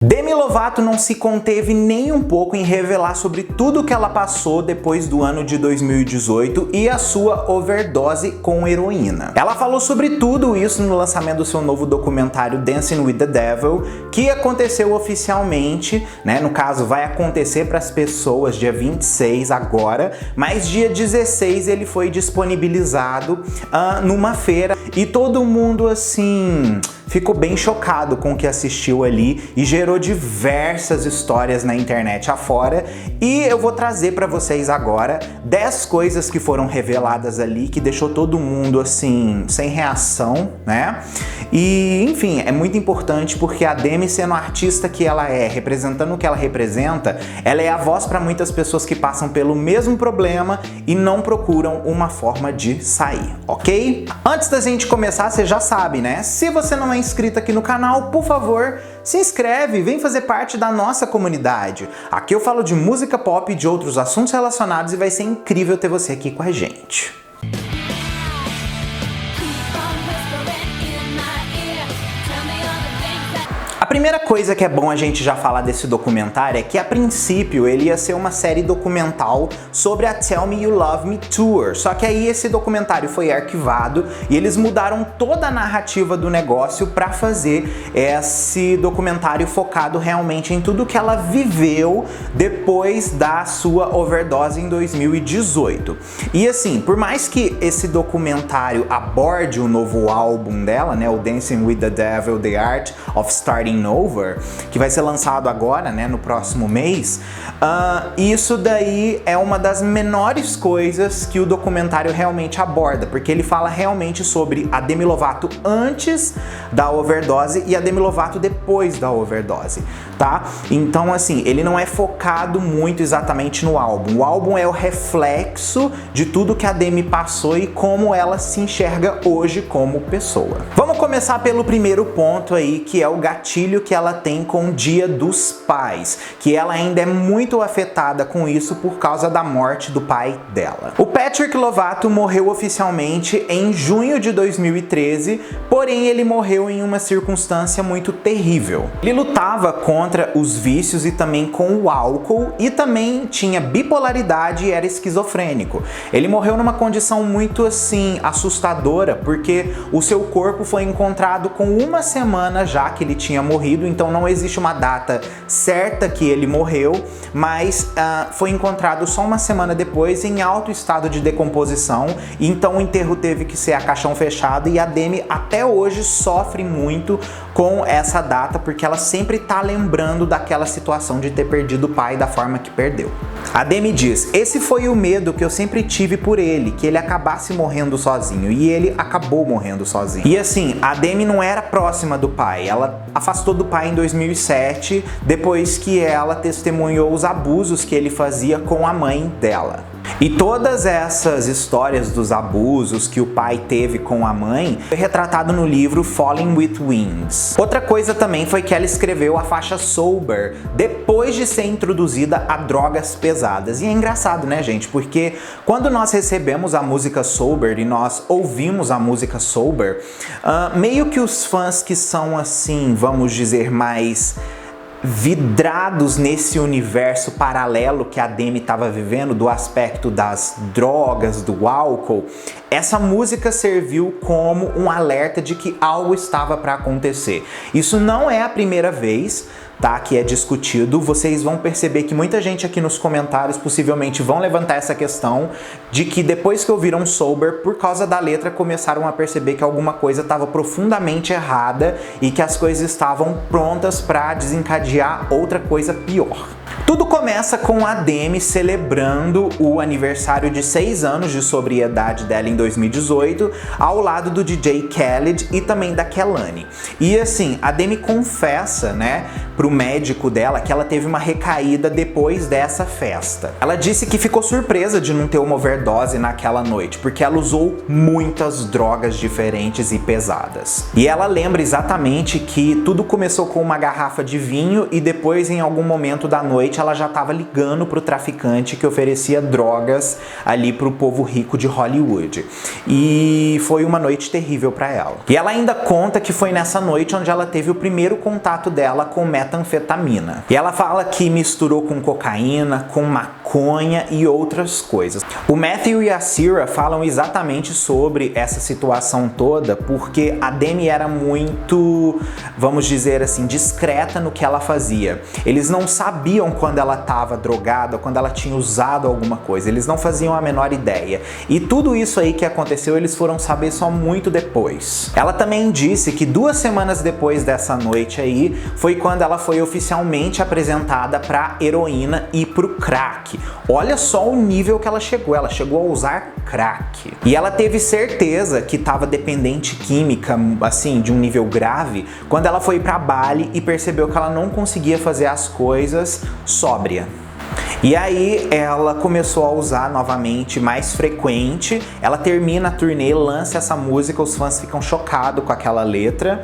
Demi Lovato não se conteve nem um pouco em revelar sobre tudo que ela passou depois do ano de 2018 e a sua overdose com heroína. Ela falou sobre tudo isso no lançamento do seu novo documentário Dancing with the Devil, que aconteceu oficialmente, né? No caso, vai acontecer para as pessoas dia 26 agora, mas dia 16 ele foi disponibilizado numa feira e todo mundo assim ficou bem chocado com o que assistiu ali e gerou diversas histórias na internet afora, e eu vou trazer para vocês agora 10 coisas que foram reveladas ali que deixou todo mundo assim sem reação, né? E enfim, é muito importante porque a Demi, sendo a artista que ela é, representando o que ela representa, ela é a voz para muitas pessoas que passam pelo mesmo problema e não procuram uma forma de sair, ok? Antes da gente começar, você já sabe, né? Se você não é inscrito aqui no canal, por favor, se inscreve, vem fazer parte da nossa comunidade. Aqui eu falo de música pop e de outros assuntos relacionados e vai ser incrível ter você aqui com a gente. A primeira coisa que é bom a gente já falar desse documentário é que, a princípio, ele ia ser uma série documental sobre a Tell Me You Love Me Tour. Só que aí esse documentário foi arquivado e eles mudaram toda a narrativa do negócio para fazer esse documentário focado realmente em tudo que ela viveu depois da sua overdose em 2018. E assim, por mais que esse documentário aborde o novo álbum dela, né, o Dancing with the Devil, The Art of Starting Over, que vai ser lançado agora, né, no próximo mês, isso daí é uma das menores coisas que o documentário realmente aborda, porque ele fala realmente sobre a Demi Lovato antes da overdose e a Demi Lovato depois da overdose, tá? Então, assim, ele não é focado muito exatamente no álbum. O álbum é o reflexo de tudo que a Demi passou e como ela se enxerga hoje como pessoa. Vamos começar pelo primeiro ponto aí, que é o gatilho que ela tem com o Dia dos Pais, que ela ainda é muito afetada com isso por causa da morte do pai dela. O Patrick Lovato morreu oficialmente em junho de 2013, porém ele morreu em uma circunstância muito terrível. Ele lutava contra os vícios e também com o álcool, e também tinha bipolaridade e era esquizofrênico. Ele morreu numa condição muito assim assustadora, porque o seu corpo foi encontrado com uma semana já que ele tinha morrido, então não existe uma data certa que ele morreu, mas foi encontrado só uma semana depois em alto estado de decomposição, e então o enterro teve que ser a caixão fechado, e a Demi até hoje sofre muito com essa data, porque ela sempre tá lembrando daquela situação de ter perdido o pai da forma que perdeu. A Demi diz: esse foi o medo que eu sempre tive por ele, que ele acabasse morrendo sozinho, e ele acabou morrendo sozinho. E assim, a Demi não era próxima do pai, ela afastou do pai em 2007, depois que ela testemunhou os abusos que ele fazia com a mãe dela. E todas essas histórias dos abusos que o pai teve com a mãe foi retratado no livro Falling with Wings. Outra coisa também foi que ela escreveu a faixa Sober depois de ser introduzida a drogas pesadas. E é engraçado, né, gente? Porque quando nós recebemos a música Sober e nós ouvimos a música Sober, meio que os fãs que são assim, vamos dizer, mais vidrados nesse universo paralelo que a Demi estava vivendo, do aspecto das drogas, do álcool, essa música serviu como um alerta de que algo estava para acontecer. Isso não é a primeira vez, tá, que é discutido. Vocês vão perceber que muita gente aqui nos comentários possivelmente vão levantar essa questão de que depois que ouviram Sober, por causa da letra, começaram a perceber que alguma coisa estava profundamente errada e que as coisas estavam prontas para desencadear outra coisa pior. Tudo começa com a Demi celebrando o aniversário de 6 anos de sobriedade dela em 2018, ao lado do DJ Khaled e também da Kehlani. E assim, a Demi confessa, né, pro médico dela que ela teve uma recaída depois dessa festa. Ela disse que ficou surpresa de não ter uma overdose naquela noite, porque ela usou muitas drogas diferentes e pesadas. E ela lembra exatamente que tudo começou com uma garrafa de vinho e depois, em algum momento da noite, ela já estava ligando pro traficante que oferecia drogas ali pro povo rico de Hollywood. E foi uma noite terrível para ela. E ela ainda conta que foi nessa noite onde ela teve o primeiro contato dela com metanfetamina. E ela fala que misturou com cocaína, com maconha e outras coisas. O Matthew e a Ciara falam exatamente sobre essa situação toda porque a Demi era muito, vamos dizer assim, discreta no que ela fazia. Eles não sabiam quando ela estava drogada, quando ela tinha usado alguma coisa. Eles não faziam a menor ideia. E tudo isso aí que aconteceu, eles foram saber só muito depois. Ela também disse que 2 semanas depois dessa noite aí, foi quando ela foi oficialmente apresentada pra heroína e pro crack. Olha só o nível que ela chegou a usar crack. E ela teve certeza que estava dependente química, assim, de um nível grave, quando ela foi pra Bali e percebeu que ela não conseguia fazer as coisas sóbria. E aí ela começou a usar novamente, mais frequente. Ela termina a turnê, lança essa música, os fãs ficam chocados com aquela letra.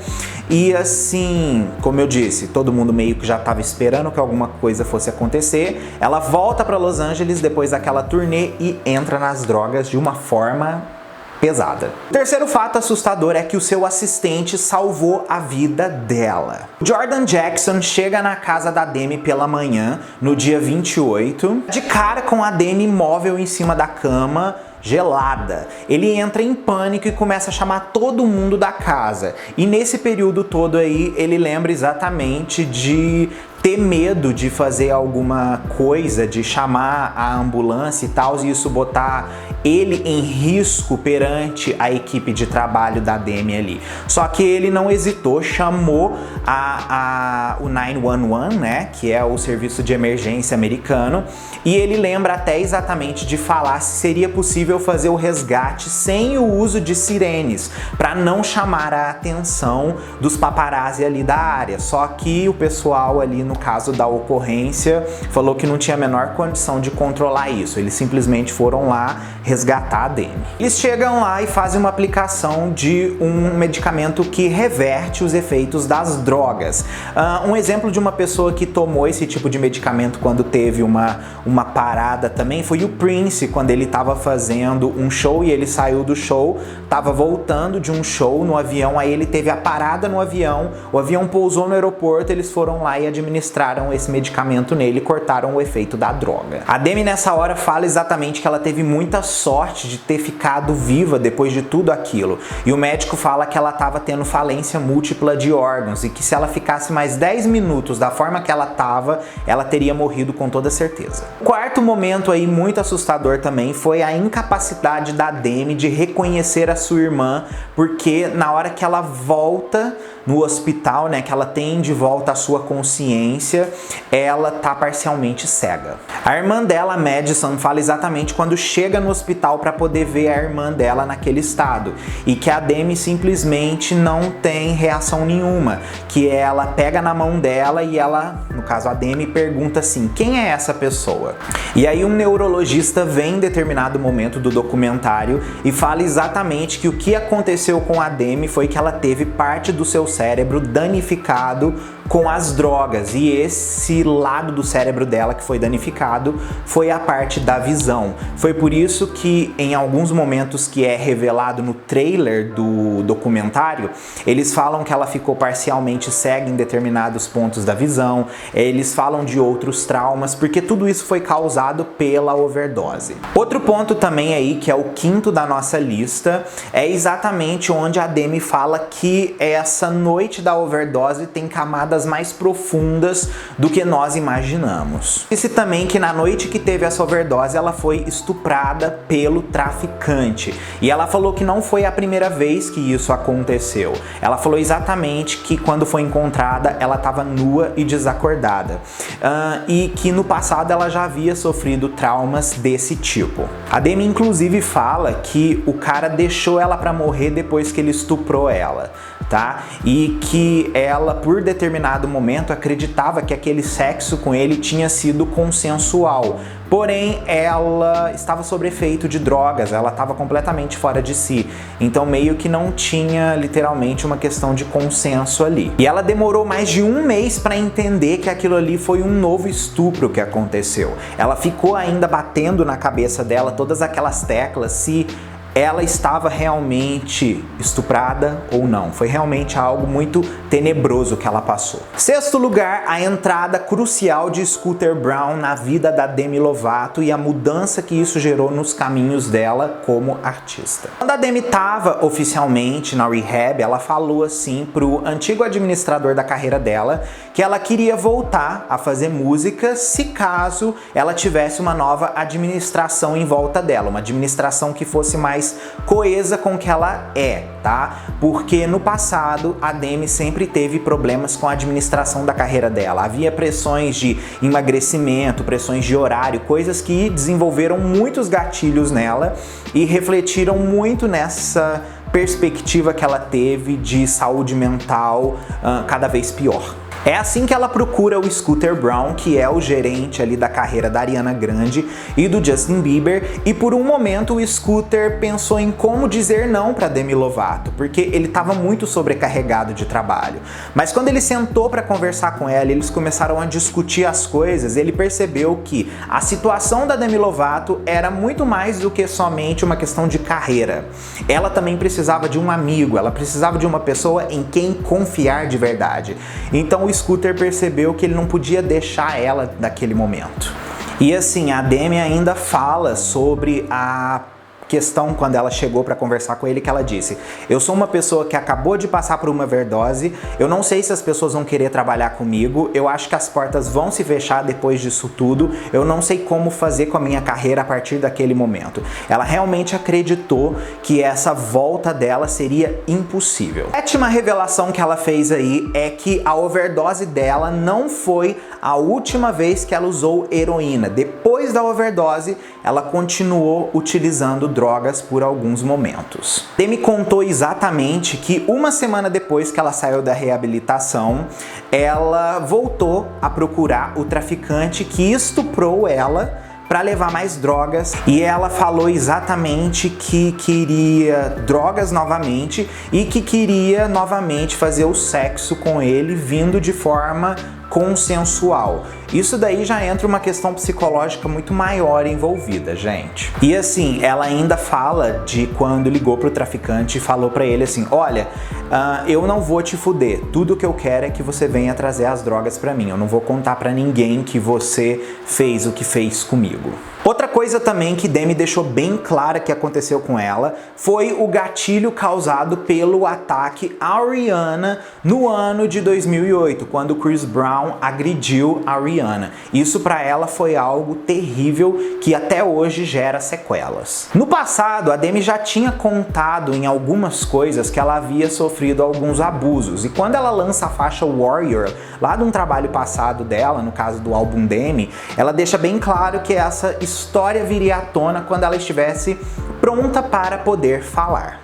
E assim, como eu disse, todo mundo meio que já estava esperando que alguma coisa fosse acontecer. Ela volta para Los Angeles depois daquela turnê e entra nas drogas de uma forma pesada. O terceiro fato assustador é que o seu assistente salvou a vida dela. Jordan Jackson chega na casa da Demi pela manhã, no dia 28, de cara com a Demi imóvel em cima da cama, gelada. Ele entra em pânico e começa a chamar todo mundo da casa. E nesse período todo aí, ele lembra exatamente de ter medo de fazer alguma coisa, de chamar a ambulância e tal, e isso botar ele em risco perante a equipe de trabalho da Demi ali. Só que ele não hesitou, chamou o 911, né, que é o serviço de emergência americano, e ele lembra até exatamente de falar se seria possível fazer o resgate sem o uso de sirenes, para não chamar a atenção dos paparazzi ali da área. Só que o pessoal ali, no caso da ocorrência, falou que não tinha a menor condição de controlar isso. Eles simplesmente foram lá resgatar a Demi. Eles chegam lá e fazem uma aplicação de um medicamento que reverte os efeitos das drogas. Um exemplo de uma pessoa que tomou esse tipo de medicamento quando teve uma parada também foi o Prince, quando ele estava fazendo um show e ele saiu do show, estava voltando de um show no avião, aí ele teve a parada no avião, o avião pousou no aeroporto, eles foram lá e administraram esse medicamento nele e cortaram o efeito da droga. A Demi nessa hora fala exatamente que ela teve muita sorte de ter ficado viva depois de tudo aquilo. E o médico fala que ela estava tendo falência múltipla de órgãos e que se ela ficasse mais 10 minutos da forma que ela estava, ela teria morrido com toda certeza. O quarto momento aí muito assustador também foi a incapacidade da Demi de reconhecer a sua irmã, porque na hora que ela volta no hospital, né, que ela tem de volta a sua consciência, ela tá parcialmente cega. A irmã dela, Madison, fala exatamente quando chega no hospital para poder ver a irmã dela naquele estado, e que a Demi simplesmente não tem reação nenhuma, que ela pega na mão dela e ela, no caso a Demi, pergunta assim: quem é essa pessoa? E aí um neurologista vem em determinado momento do documentário e fala exatamente que o que aconteceu com a Demi foi que ela teve parte do seu cérebro danificado com as drogas, e esse lado do cérebro dela que foi danificado foi a parte da visão. Foi por isso que em alguns momentos que é revelado no trailer do documentário, eles falam que ela ficou parcialmente cega em determinados pontos da visão, eles falam de outros traumas, porque tudo isso foi causado pela overdose. Outro ponto também aí, que é o quinto da nossa lista, é exatamente onde a Demi fala que essa noite da overdose tem camadas mais profundas do que nós imaginamos. Disse também que na noite que teve essa overdose ela foi estuprada pelo traficante, e ela falou que não foi a primeira vez que isso aconteceu. Ela falou exatamente que quando foi encontrada ela estava nua e desacordada, e que no passado ela já havia sofrido traumas desse tipo. A Demi inclusive fala que o cara deixou ela para morrer depois que ele estuprou ela, tá? E que ela, por determinado momento, acreditava que aquele sexo com ele tinha sido consensual. Porém, ela estava sob efeito de drogas, ela estava completamente fora de si. Então, meio que não tinha, literalmente, uma questão de consenso ali. E ela demorou mais de 1 mês para entender que aquilo ali foi um novo estupro que aconteceu. Ela ficou ainda batendo na cabeça dela todas aquelas teclas, se ela estava realmente estuprada ou não. Foi realmente algo muito tenebroso que ela passou. Sexto lugar, a entrada crucial de Scooter Braun na vida da Demi Lovato e a mudança que isso gerou nos caminhos dela como artista. Quando a Demi estava oficialmente na rehab, ela falou assim pro antigo administrador da carreira dela que ela queria voltar a fazer música se caso ela tivesse uma nova administração em volta dela, uma administração que fosse mais coesa com o que ela é, tá? Porque no passado a Demi sempre teve problemas com a administração da carreira dela. Havia pressões de emagrecimento, pressões de horário, coisas que desenvolveram muitos gatilhos nela e refletiram muito nessa perspectiva que ela teve de saúde mental cada vez pior. É assim que ela procura o Scooter Braun, que é o gerente ali da carreira da Ariana Grande e do Justin Bieber, e por um momento o Scooter pensou em como dizer não para Demi Lovato, porque ele estava muito sobrecarregado de trabalho. Mas quando ele sentou para conversar com ela, eles começaram a discutir as coisas, ele percebeu que a situação da Demi Lovato era muito mais do que somente uma questão de carreira. Ela também precisava de um amigo, ela precisava de uma pessoa em quem confiar de verdade. Então o Scooter percebeu que ele não podia deixar ela naquele momento. E assim, a Demi ainda fala sobre a questão quando ela chegou para conversar com ele, que ela disse: eu sou uma pessoa que acabou de passar por uma overdose, eu não sei se as pessoas vão querer trabalhar comigo, eu acho que as portas vão se fechar depois disso tudo, eu não sei como fazer com a minha carreira a partir daquele momento. Ela realmente acreditou que essa volta dela seria impossível. A sétima revelação que ela fez aí é que a overdose dela não foi a última vez que ela usou heroína. Depois da overdose, ela continuou utilizando drogas por alguns momentos. Demi contou exatamente que uma semana depois que ela saiu da reabilitação, ela voltou a procurar o traficante que estuprou ela para levar mais drogas, e ela falou exatamente que queria drogas novamente e que queria novamente fazer o sexo com ele vindo de forma consensual. Isso daí já entra uma questão psicológica muito maior envolvida, gente. E assim, ela ainda fala de quando ligou pro traficante e falou pra ele assim: olha, eu não vou te fuder, tudo que eu quero é que você venha trazer as drogas pra mim, eu não vou contar pra ninguém que você fez o que fez comigo. Outra coisa também que Demi deixou bem clara que aconteceu com ela foi o gatilho causado pelo ataque à Rihanna no ano de 2008, quando Chris Brown agrediu a Rihanna. Isso para ela foi algo terrível que até hoje gera sequelas. No passado, a Demi já tinha contado em algumas coisas que ela havia sofrido alguns abusos, e quando ela lança a faixa Warrior, lá de um trabalho passado dela, no caso do álbum Demi, ela deixa bem claro que essa história viria à tona quando ela estivesse pronta para poder falar.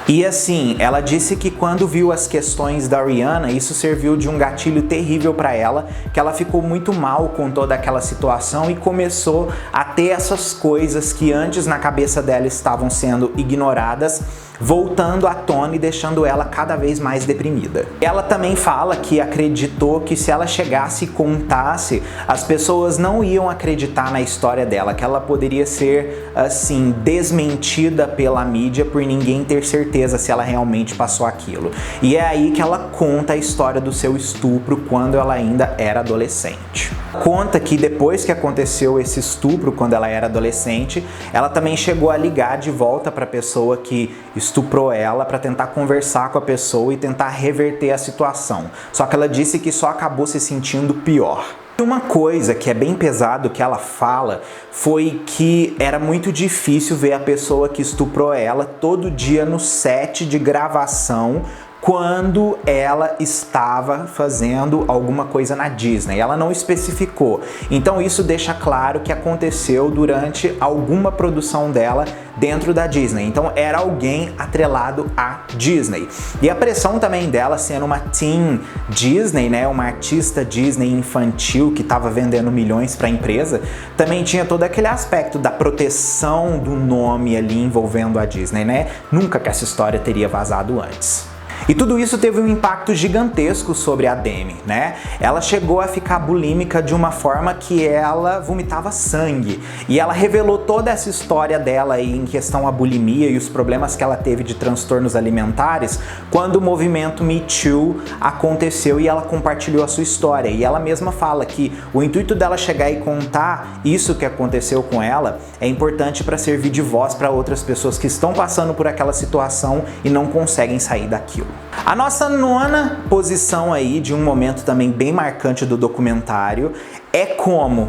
E assim, ela disse que quando viu as questões da Rihanna, isso serviu de um gatilho terrível para ela, que ela ficou muito mal com toda aquela situação e começou a ter essas coisas que antes na cabeça dela estavam sendo ignoradas, voltando à tona e deixando ela cada vez mais deprimida. Ela também fala que acreditou que se ela chegasse e contasse, as pessoas não iam acreditar na história dela, que ela poderia ser, assim, desmentida pela mídia por ninguém ter certeza se ela realmente passou aquilo. E é aí que ela conta a história do seu estupro quando ela ainda era adolescente. Conta que depois que aconteceu esse estupro, quando ela era adolescente, ela também chegou a ligar de volta para a pessoa que estuprou ela para tentar conversar com a pessoa e tentar reverter a situação. Só que ela disse que só acabou se sentindo pior. Uma coisa que é bem pesado que ela fala foi que era muito difícil ver a pessoa que estuprou ela todo dia no set de gravação quando ela estava fazendo alguma coisa na Disney. Ela não especificou. Então isso deixa claro que aconteceu durante alguma produção dela dentro da Disney. Então era alguém atrelado à Disney. E a pressão também dela, sendo uma teen Disney, né, uma artista Disney infantil que estava vendendo milhões para a empresa, também tinha todo aquele aspecto da proteção do nome ali envolvendo a Disney, né? Nunca que essa história teria vazado antes. E tudo isso teve um impacto gigantesco sobre a Demi, né? Ela chegou a ficar bulímica de uma forma que ela vomitava sangue. E ela revelou toda essa história dela aí em questão à bulimia e os problemas que ela teve de transtornos alimentares quando o movimento Me Too aconteceu e ela compartilhou a sua história. E ela mesma fala que o intuito dela chegar e contar isso que aconteceu com ela é importante para servir de voz para outras pessoas que estão passando por aquela situação e não conseguem sair daquilo. A nossa nona posição aí de um momento também bem marcante do documentário é como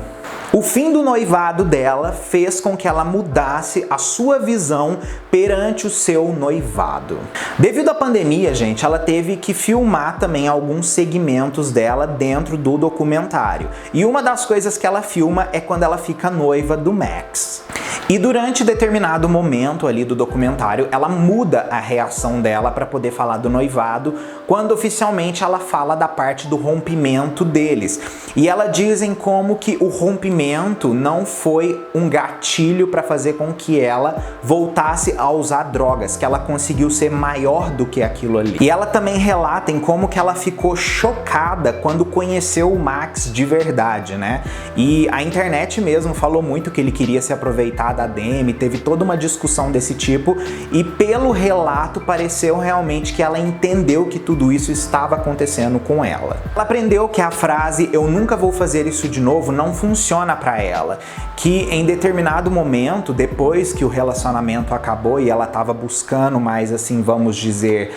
o fim do noivado dela fez com que ela mudasse a sua visão perante o seu noivado. Devido à pandemia, gente, ela teve que filmar também alguns segmentos dela dentro do documentário. E uma das coisas que ela filma é quando ela fica noiva do Max. E durante determinado momento ali do documentário, ela muda a reação dela para poder falar do noivado, quando oficialmente ela fala da parte do rompimento deles. E ela dizem como que o rompimento não foi um gatilho para fazer com que ela voltasse a usar drogas, que ela conseguiu ser maior do que aquilo ali. E ela também relata em como que ela ficou chocada quando conheceu o Max de verdade, né? E a internet mesmo falou muito que ele queria se aproveitar da Demi, teve toda uma discussão desse tipo e pelo relato pareceu realmente que ela entendeu que tudo isso estava acontecendo com ela. Ela aprendeu que a frase "eu nunca vou fazer isso de novo" não funciona para ela, que em determinado momento, depois que o relacionamento acabou e ela estava buscando mais assim, vamos dizer,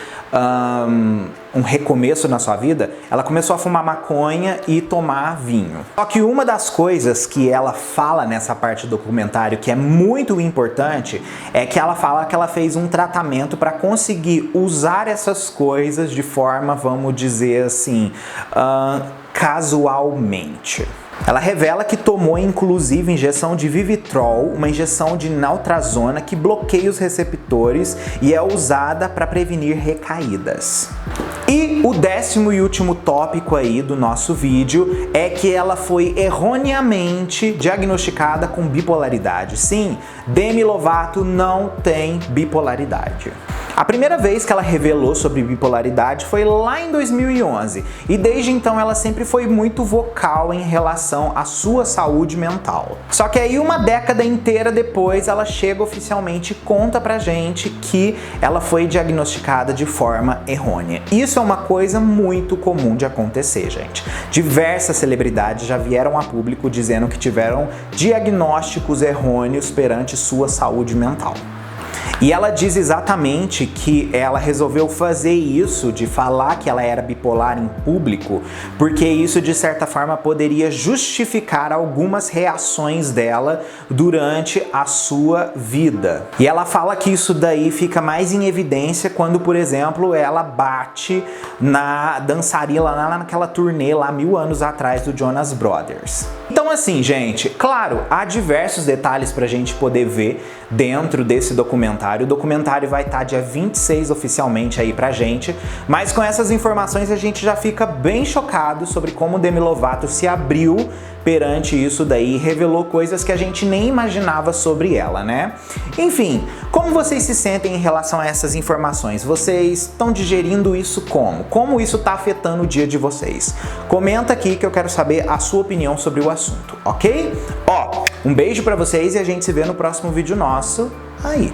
um recomeço na sua vida, ela começou a fumar maconha e tomar vinho. Só que uma das coisas que ela fala nessa parte do documentário que é muito importante é que ela fala que ela fez um tratamento para conseguir usar essas coisas de forma, vamos dizer assim, casualmente. Ela revela que tomou inclusive injeção de Vivitrol, uma injeção de naltrazona que bloqueia os receptores e é usada para prevenir recaídas. E o 10º e último tópico aí do nosso vídeo é que ela foi erroneamente diagnosticada com bipolaridade. Sim, Demi Lovato não tem bipolaridade. A primeira vez que ela revelou sobre bipolaridade foi lá em 2011 e desde então ela sempre foi muito vocal em relação à sua saúde mental. Só que aí uma década inteira depois ela chega oficialmente e conta pra gente que ela foi diagnosticada de forma errônea. Isso é uma coisa muito comum de acontecer, gente. Diversas celebridades já vieram a público dizendo que tiveram diagnósticos errôneos perante sua saúde mental. E ela diz exatamente que ela resolveu fazer isso, de falar que ela era bipolar em público, porque isso de certa forma poderia justificar algumas reações dela durante a sua vida. E ela fala que isso daí fica mais em evidência quando, por exemplo, ela bate na dançarina lá naquela turnê lá 1000 anos atrás do Jonas Brothers. Então assim, gente, claro, há diversos detalhes pra gente poder ver dentro desse documentário. O documentário vai estar dia 26 oficialmente aí pra gente, mas com essas informações a gente já fica bem chocado sobre como Demi Lovato se abriu perante isso daí e revelou coisas que a gente nem imaginava sobre ela, né? Enfim, como vocês se sentem em relação a essas informações? Vocês estão digerindo isso como? Como isso tá afetando o dia de vocês? Comenta aqui que eu quero saber a sua opinião sobre o assunto, ok? Ó, um beijo pra vocês e a gente se vê no próximo vídeo nosso aí.